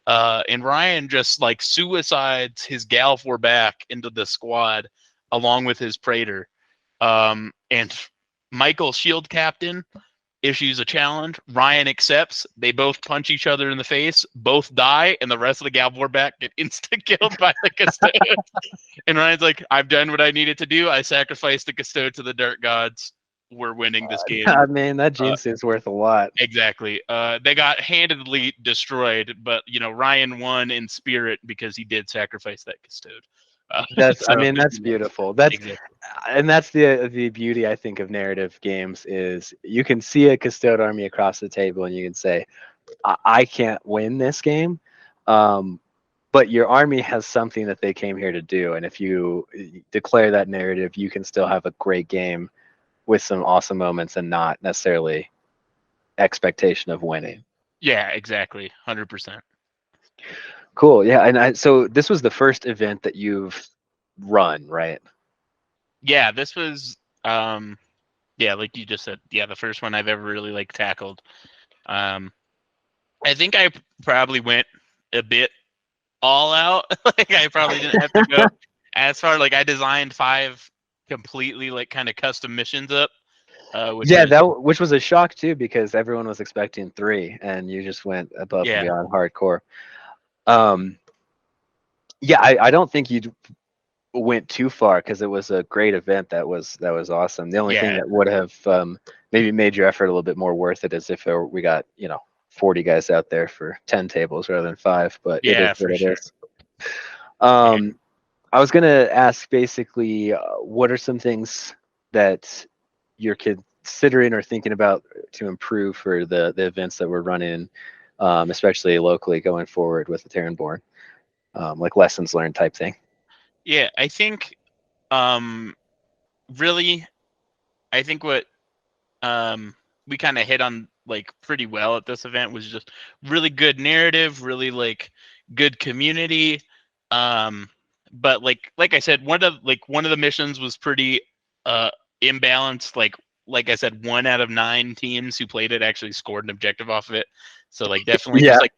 And Ryan just like suicides his Galfor back into the squad along with his Praetor. And Michael, shield captain, issues a challenge. Ryan accepts. They both punch each other in the face. Both die, and the rest of the Galvor back get insta-killed by the Custode. And Ryan's like, I've done what I needed to do. I sacrificed the Custode to the Dark Gods. We're winning this game. I mean, that gene suit's worth a lot. Exactly. They got handedly destroyed, but Ryan won in spirit because he did sacrifice that Custode. That's So, that's beautiful. That's exactly. and that's the beauty, I think, of narrative games is you can see a Custode army across the table and you can say, I can't win this game. But your army has something that they came here to do, and if you declare that narrative, you can still have a great game with some awesome moments and not necessarily expectation of winning. Yeah, exactly. 100%. Cool. Yeah, and so this was the first event that you've run, right? Yeah, this was like you just said, the first one I've ever really like tackled. I think I probably went a bit all out. Like I probably didn't have to go as far. Like I designed 5 completely like kind of custom missions up. Which Yeah, was which was a shock too because everyone was expecting 3, and you just went above and beyond hardcore. Yeah, I don't think you went too far because it was a great event. That was awesome. The only thing that would have maybe made your effort a little bit more worth it is if we got 40 guys out there for 10 tables rather than 5. But it is what it is. I was gonna ask basically, what are some things that you're considering or thinking about to improve for the events that we're running, especially locally going forward with the Terranborn, like lessons learned type thing. Yeah, I think really, I think what we kind of hit on like pretty well at this event was just really good narrative, really like good community. But like I said, one of the missions was pretty imbalanced. Like I said, 1 out of 9 teams who played it actually scored an objective off of it. So like definitely just like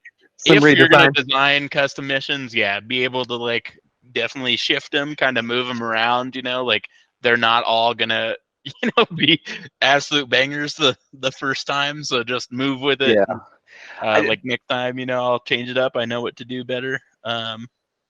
if you're gonna design custom missions, be able to like definitely shift them, kind of move them around. Like they're not all gonna be absolute bangers the first time. So just move with it. Yeah. Like next time, I'll change it up. I know what to do better.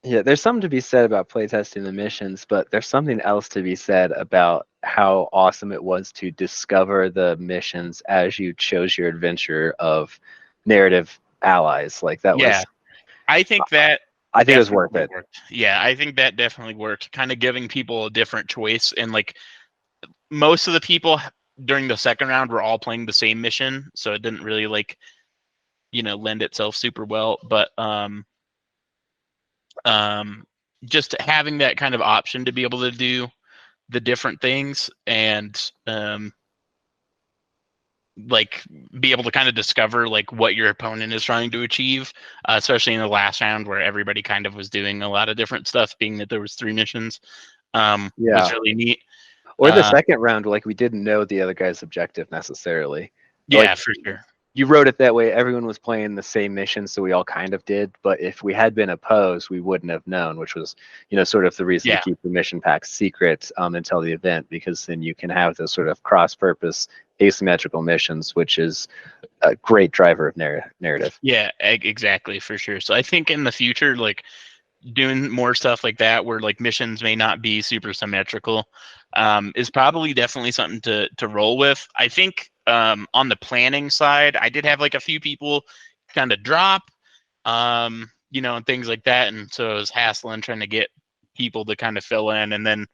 Yeah, there's something to be said about playtesting the missions, but there's something else to be said about how awesome it was to discover the missions as you chose your adventure of narrative allies. Like that was, I think that I think it was worth it. worked. Yeah, I think that definitely worked. Kind of giving people a different choice, and like most of the people during the second round were all playing the same mission, so it didn't really like lend itself super well. But just having that kind of option to be able to do the different things and like be able to kind of discover like what your opponent is trying to achieve, especially in the last round where everybody kind of was doing a lot of different stuff, being that there was 3 missions, was really neat. Or the second round, like we didn't know the other guy's objective necessarily. Yeah, for sure. You wrote it that way. Everyone was playing the same mission, so we all kind of did. But if we had been opposed, we wouldn't have known, which was, sort of the reason to keep the mission packs secret until the event, because then you can have those sort of cross-purpose asymmetrical missions, which is a great driver of narrative. Yeah, exactly, for sure. So I think in the future, like doing more stuff like that, where like missions may not be super symmetrical, is probably definitely something to roll with. I think on the planning side, I did have like a few people kind of drop. and things like that. And so it was hassling trying to get people to kind of fill in. And then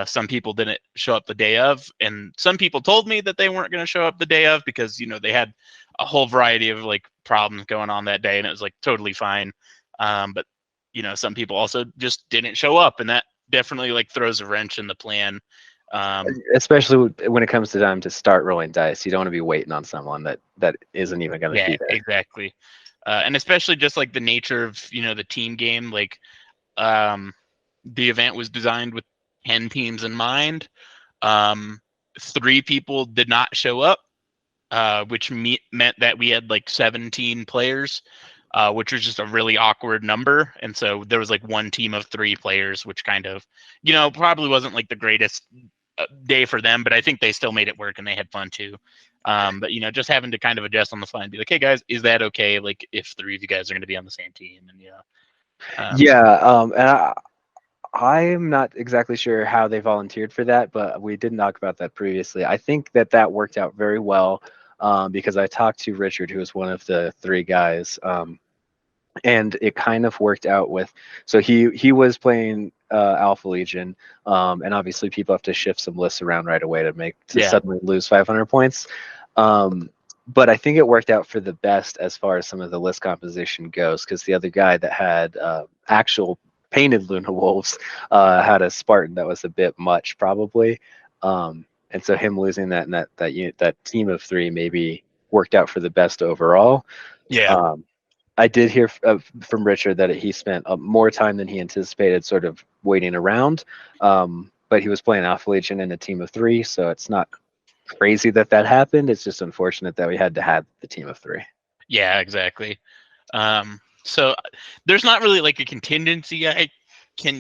some people didn't show up the day of. And some people told me that they weren't going to show up the day of because, they had a whole variety of like problems going on that day. And it was like totally fine. But, some people also just didn't show up. And that definitely like throws a wrench in the plan. Especially when it comes to time to start rolling dice. You don't want to be waiting on someone that isn't even going to be there. Exactly. And especially just like the nature of the team game, like the event was designed with 10 teams in mind. 3 people did not show up, which meant that we had like 17 players, which was just a really awkward number. And so there was like one team of 3 players, which kind of probably wasn't like the greatest day for them, but I think they still made it work and they had fun too. But just having to kind of adjust on the fly and be like, hey guys, is that okay? Like if 3 of you guys are going to be on the same team, and and I'm not exactly sure how they volunteered for that, but we did talk about that previously. I think that worked out very well because I talked to Richard, who was one of the 3 guys, and it kind of worked out with. So he was playing Alpha Legion, and obviously people have to shift some lists around right away to suddenly lose 500 points. But I think it worked out for the best as far as some of the list composition goes, because the other guy that had actual painted Luna Wolves had a Spartan that was a bit much probably, and so him losing that team of 3 maybe worked out for the best overall. I did hear from Richard that he spent more time than he anticipated sort of waiting around, but he was playing Alpha Legion in a team of 3, so it's not crazy that happened. It's just unfortunate that we had to have the team of 3. Yeah, exactly. So there's not really like a contingency I can,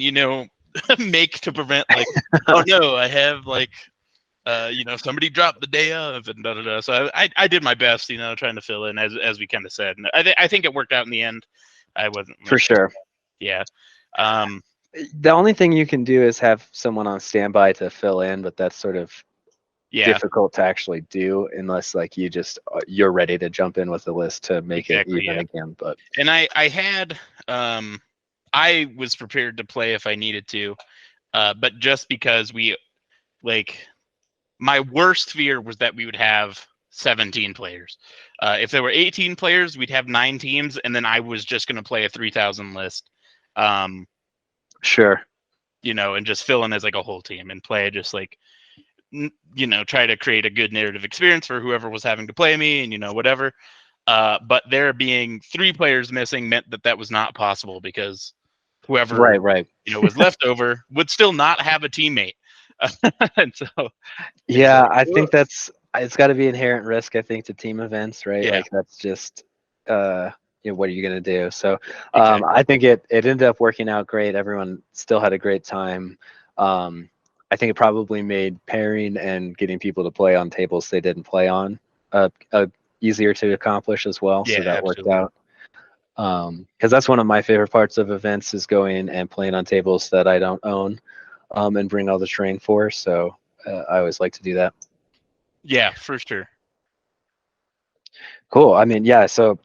make to prevent like, oh no, I have like, somebody dropped the day of and da da da. So I did my best, trying to fill in as we kind of said. And I think it worked out in the end. I wasn't for sure. Yeah. The only thing you can do is have someone on standby to fill in, but that's sort of difficult to actually do unless like you're ready to jump in with the list to make it even again. But and I had I was prepared to play if I needed to, but just because my worst fear was that we would have 17 players. If there were 18 players, we'd have 9 teams, and then I was just going to play a 3,000 list. Sure. And just fill in as like a whole team and play just like, try to create a good narrative experience for whoever was having to play me and, whatever. But there being 3 players missing meant that was not possible because whoever right. Was left over would still not have a teammate. And so I think it's got to be inherent risk, I think, to team events, right? Like that's just what are you going to do? So I think it ended up working out great. Everyone still had a great time. I think it probably made pairing and getting people to play on tables they didn't play on easier to accomplish as well. So that worked out. Because that's one of my favorite parts of events is going and playing on tables that I don't own and bring all the terrain for. So I always like to do that. Yeah, for sure. Cool. I mean, so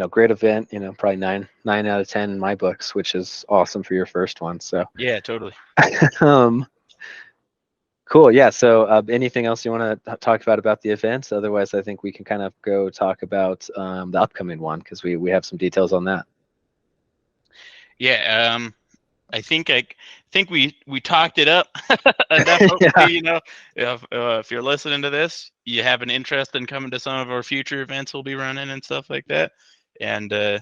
great event, probably 9 out of 10 in my books, which is awesome for your first one. So yeah, totally. Cool. Yeah. So anything else you want to talk about the events? Otherwise, I think we can kind of go talk about the upcoming one because we have some details on that. Yeah. I think we talked it up enough. Hopefully, if you're listening to this, you have an interest in coming to some of our future events we'll be running and stuff like that. And I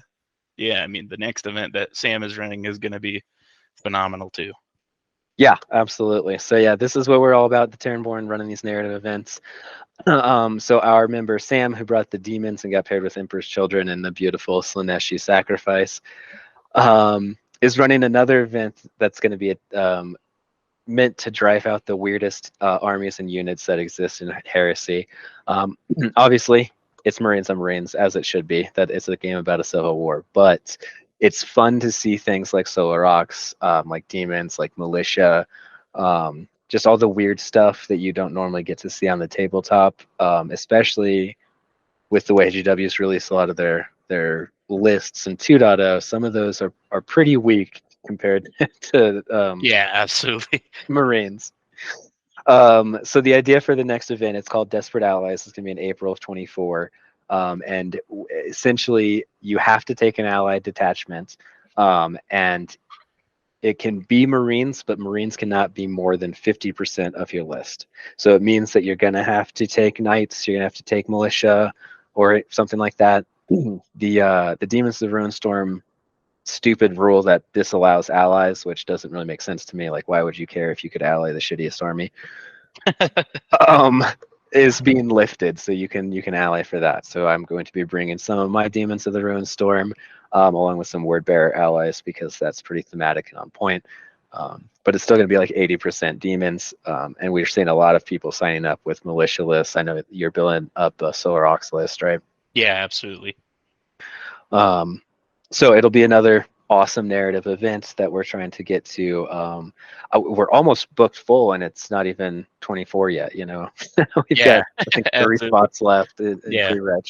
mean, the next event that Sam is running is going to be phenomenal too. Yeah, absolutely. So this is what we're all about, the Terranborn, running these narrative events. So our member Sam, who brought the demons and got paired with Emperor's Children and the beautiful Slaneshi sacrifice, is running another event that's going to be meant to drive out the weirdest armies and units that exist in Heresy. Obviously, it's Marines on Marines, as it should be. That it's a game about a civil war, but it's fun to see things like Solar Ox, like demons, like militia, just all the weird stuff that you don't normally get to see on the tabletop, especially with the way GW's released a lot of their their lists in 2.0, some of those are pretty weak compared to Yeah, absolutely. Marines. So the idea for the next event, it's called Desperate Allies. It's going to be in April of 24. And essentially, you have to take an allied detachment, and it can be Marines, but Marines cannot be more than 50% of your list. So it means that you're going to have to take Knights, you're going to have to take Militia, or something like that. The Demons of the Ruinstorm stupid rule that disallows allies, which doesn't really make sense to me. Like, why would you care if you could ally the shittiest army? um, is being lifted, so you can ally for that. So I'm going to be bringing some of my Demons of the Ruinstorm, along with some Word Bearer allies, because that's pretty thematic and on point. But it's still going to be like 80% demons, and we're seeing a lot of people signing up with militia lists. I know that you're building up a Solar Ox list, right? Yeah, absolutely. So it'll be another awesome narrative event that we're trying to get to. We're almost booked full, and it's not even 24 yet. You know, we've Yeah, got I think 3 absolutely. spots left in Yeah. pre-reg.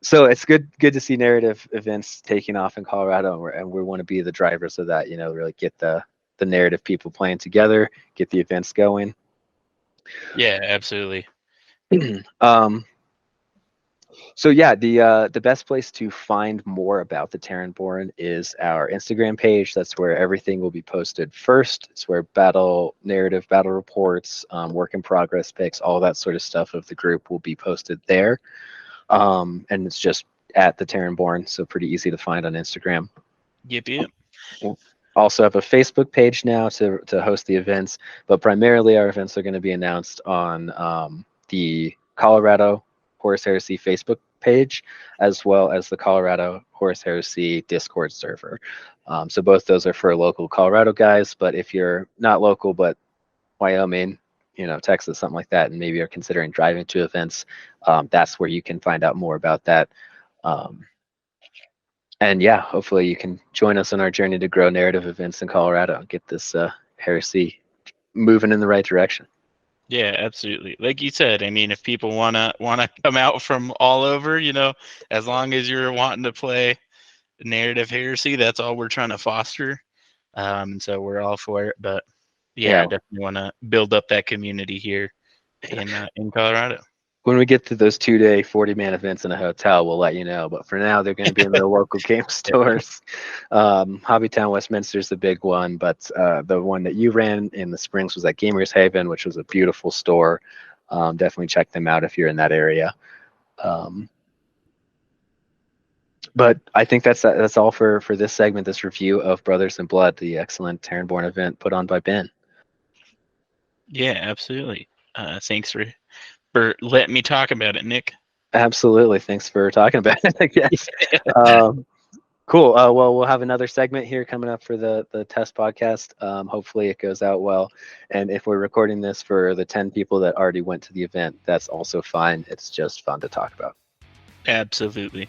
So it's good to see narrative events taking off in Colorado, and we want to be the drivers of that. You know, really get the narrative people playing together, get the events going. Yeah, absolutely. So yeah, the best place to find more about the Terranborn is our Instagram page. That's where everything will be posted first. It's where battle narrative, battle reports, work in progress pics, all that sort of stuff of the group will be posted there. And it's just at the Terranborn, so pretty easy to find on Instagram. Yep, yep. We'll also have a Facebook page now to host the events, but primarily our events are going to be announced on the Colorado Horus Heresy Facebook page, as well as the Colorado Horus Heresy Discord server. So both those are for local Colorado guys, but if you're not local but Wyoming, you know, Texas, something like that, and maybe are considering driving to events, that's where you can find out more about that. And yeah, hopefully you can join us on our journey to grow narrative events in Colorado and get this heresy moving in the right direction. Yeah, absolutely. Like you said, I mean, if people wanna come out from all over, you know, as long as you're wanting to play narrative heresy, that's all we're trying to foster. So we're all for it. But yeah, I Yeah. definitely want to build up that community here in Colorado. When we get to those 2-day 40-man events in a hotel, we'll let you know. But for now, they're going to be in the local game stores. Hobbytown Westminster is the big one, but the one that you ran in the Springs was at Gamers Haven, which was a beautiful store. Definitely check them out if you're in that area. But I think that's all for this segment, this review of Brothers in Blood, the excellent Terranborn event put on by Ben. Yeah, absolutely. Thanks for letting me talk about it, Nick. Absolutely. Thanks for talking about it, I guess. Cool. Well, we'll have another segment here coming up for the test podcast. Hopefully it goes out well. And if we're recording this for the 10 people that already went to the event, that's also fine. It's just fun to talk about. Absolutely.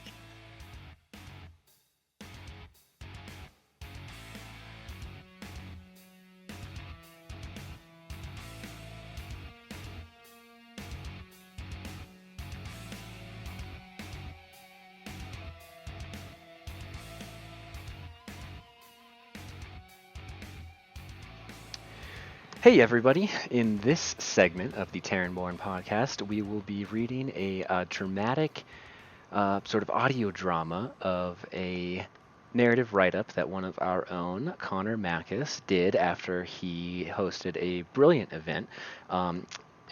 Hey, everybody. In this segment of the Terranborn podcast, we will be reading a dramatic sort of audio drama of a narrative write-up that one of our own, Connor Mackus, did after he hosted a brilliant event.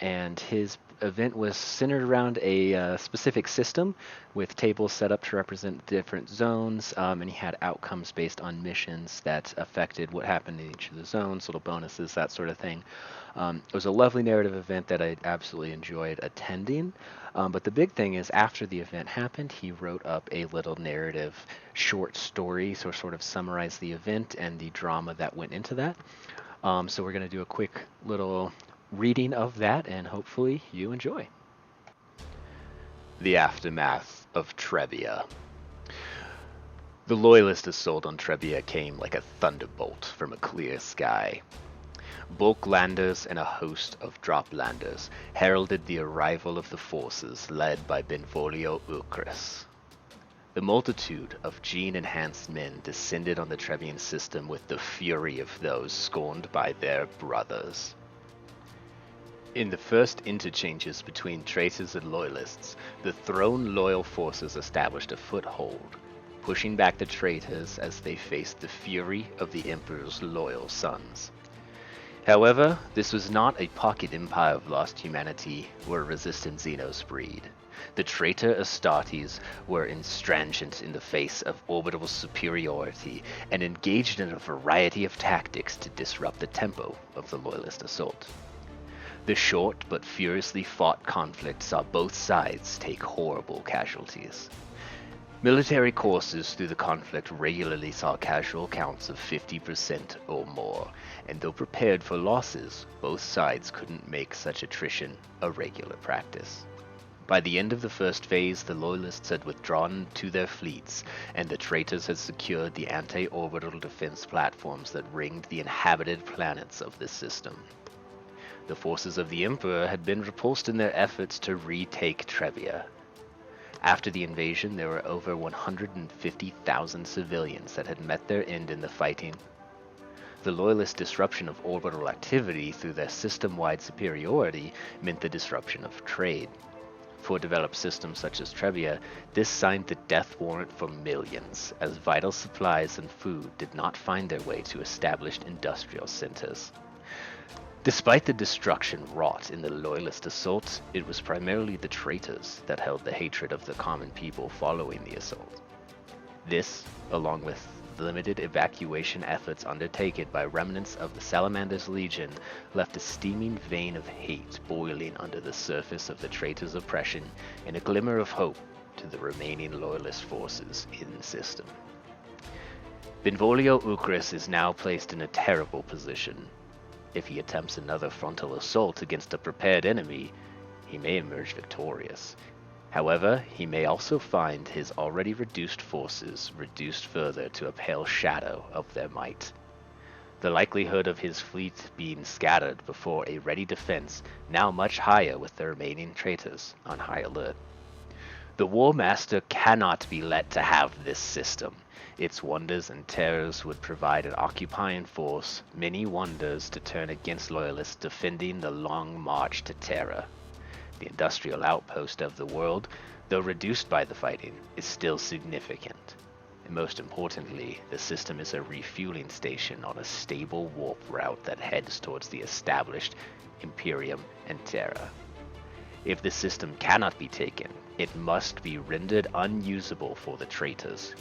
And his event was centered around a specific system with tables set up to represent different zones, and he had outcomes based on missions that affected what happened in each of the zones, little bonuses, that sort of thing. It was a lovely narrative event that I absolutely enjoyed attending. But the big thing is, after the event happened, he wrote up a little narrative short story to sort of summarize the event and the drama that went into that. So we're going to do a quick little reading of that, and hopefully you enjoy. The Aftermath of Trebia. The Loyalist assault on Trebia came like a thunderbolt from a clear sky. Bulk landers and a host of drop landers heralded the arrival of the forces led by Benvolio Ulcris. The multitude of gene-enhanced men descended on the Trevian system with the fury of those scorned by their brothers. In the first interchanges between traitors and loyalists, the throne-loyal forces established a foothold, pushing back the traitors as they faced the fury of the Emperor's loyal sons. However, this was not a pocket empire of lost humanity where resistant Xenos breed. The traitor Astartes were intransigent in the face of orbital superiority and engaged in a variety of tactics to disrupt the tempo of the loyalist assault. The short but furiously fought conflict saw both sides take horrible casualties. Military courses through the conflict regularly saw casual counts of 50% or more, and though prepared for losses, both sides couldn't make such attrition a regular practice. By the end of the first phase, the Loyalists had withdrawn to their fleets, and the traitors had secured the anti-orbital defense platforms that ringed the inhabited planets of this system. The forces of the Emperor had been repulsed in their efforts to retake Trevia. After the invasion, there were over 150,000 civilians that had met their end in the fighting. The Loyalist disruption of orbital activity through their system-wide superiority meant the disruption of trade. For developed systems such as Trevia, this signed the death warrant for millions, as vital supplies and food did not find their way to established industrial centers. Despite the destruction wrought in the Loyalist assault, it was primarily the traitors that held the hatred of the common people following the assault. This, along with limited evacuation efforts undertaken by remnants of the Salamander's Legion, left a steaming vein of hate boiling under the surface of the traitors' oppression and a glimmer of hope to the remaining Loyalist forces in the system. Benvolio Ukris is now placed in a terrible position. If he attempts another frontal assault against a prepared enemy, he may emerge victorious. However, he may also find his already reduced forces reduced further to a pale shadow of their might. The likelihood of his fleet being scattered before a ready defense now much higher with the remaining traitors on high alert. The War Master cannot be let to have this system. Its wonders and terrors would provide an occupying force, many wonders to turn against loyalists defending the long march to Terra. The industrial outpost of the world, though reduced by the fighting, is still significant. And most importantly, the system is a refueling station on a stable warp route that heads towards the established Imperium and Terra. If the system cannot be taken, it must be rendered unusable for the traitors.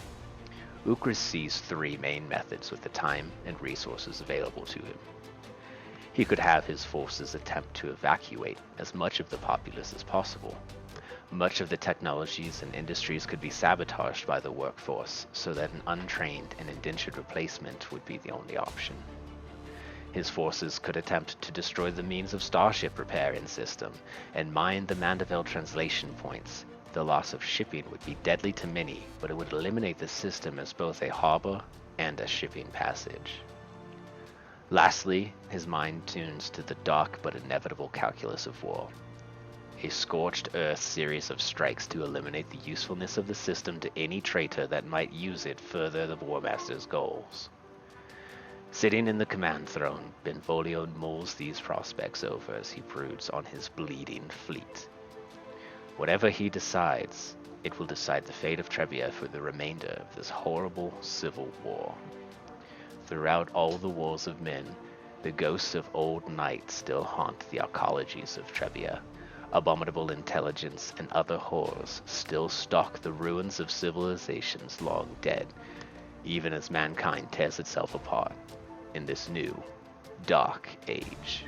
Ukris sees three main methods with the time and resources available to him. He could have his forces attempt to evacuate as much of the populace as possible. Much of the technologies and industries could be sabotaged by the workforce, so that an untrained and indentured replacement would be the only option. His forces could attempt to destroy the means of starship repair in system, and mine the Mandeville translation points. The loss of shipping would be deadly to many, but it would eliminate the system as both a harbor and a shipping passage. Lastly, his mind tunes to the dark but inevitable calculus of war. A scorched earth series of strikes to eliminate the usefulness of the system to any traitor that might use it further the War Master's goals. Sitting in the command throne, Benvolio mulls these prospects over as he broods on his bleeding fleet. Whatever he decides, it will decide the fate of Trevia for the remainder of this horrible civil war. Throughout all the wars of men, the ghosts of old knights still haunt the arcologies of Trevia. Abominable intelligence and other horrors still stalk the ruins of civilizations long dead, even as mankind tears itself apart in this new, dark age.